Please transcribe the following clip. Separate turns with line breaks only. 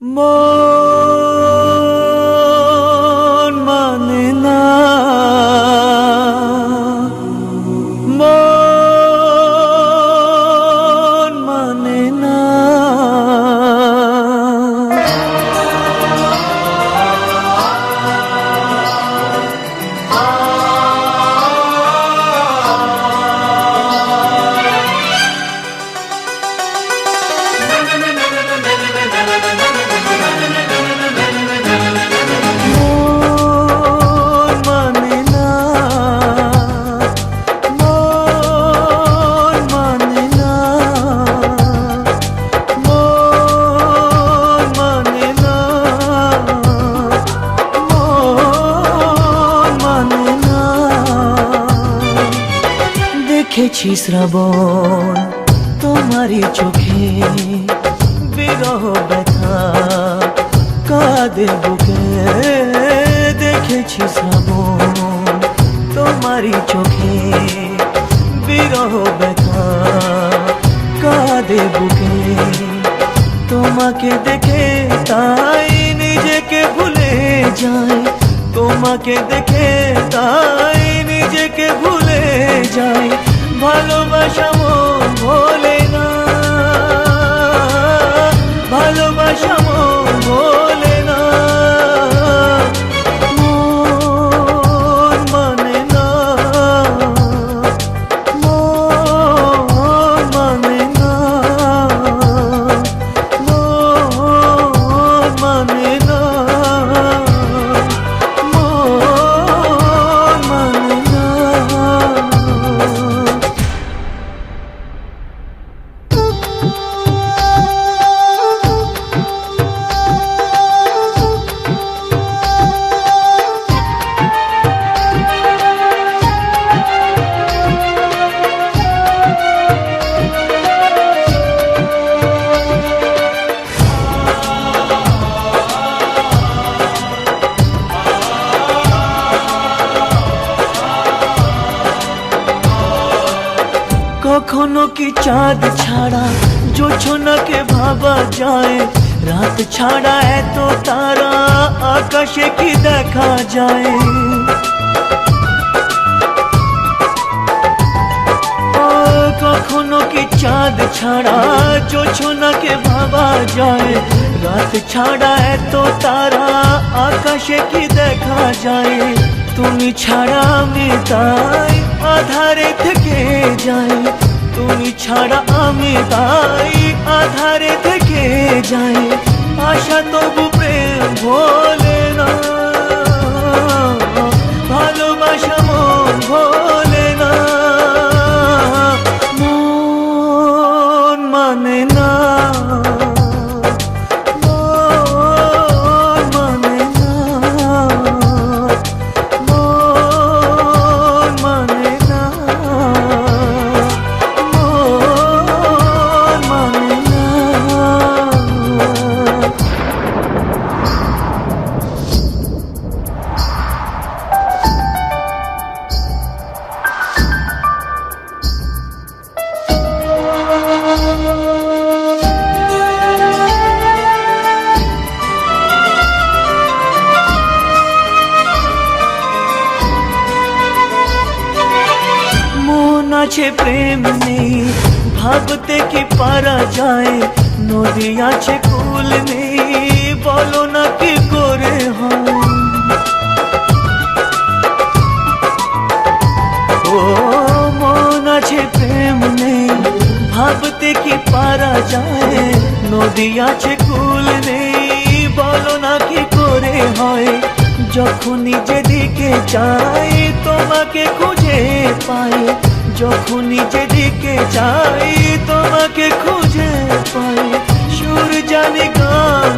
মন মানে না, মন মানে না। দেখেছি শ্রাবণ তোমারই চোখে, বিরহ ব্যথা কাঁদে বুকে। দেখেছি শ্রাবণ তোমারই চোখে, বিরহ ব্যথা কাঁদে বুকে। তোমাকে দেখে তাই নিজেকে ভুলে যাই, তোমাকে দেখে তাই নিজেকে ভুলে যাই। ভালোবাসা মন ভোলে না, ভালোবাসা মন ভোলে না। মন মানে না, মন মানে না, মন মানে না, মন মানে না। কখনো কি চাঁদ ছাড়া জোছনাকে ভাবা যায়? রাত ছাড়া এত তারা আকাশে কি দেখা যায়? কখনো কি চাঁদ ছাড়া জোছনাকে ভাবা যায়? রাত ছাড়া এত তারা আকাশে কি দেখা যায়? তুমি ছাড়া আমি তাই আধারে থেকে যাই, তুমি ছাড়া আমি তাই আধারে থেকে যাই। আশা তবু প্রেম ভোলে না, ভালোবাসা মন ভোলে না। মন মানে না, মন মানে না, মন মানে না, মন মানে না। মন আছে প্রেম নেই, ভাবতে কি পারা যায়? নদী আছে কুল নেই, বলো না কি করে হয়? ও মন আছে প্রেম নেই, ভাবতে কি পারা যায়? নদী আছে কুল নেই, বলো না কি করে হয়? যখনই যেদিকে চাই তোমাকে খুঁজে পাই, যখনই যেদিকে চাই তোমাকে খুঁজে পাই। সুর জানি গান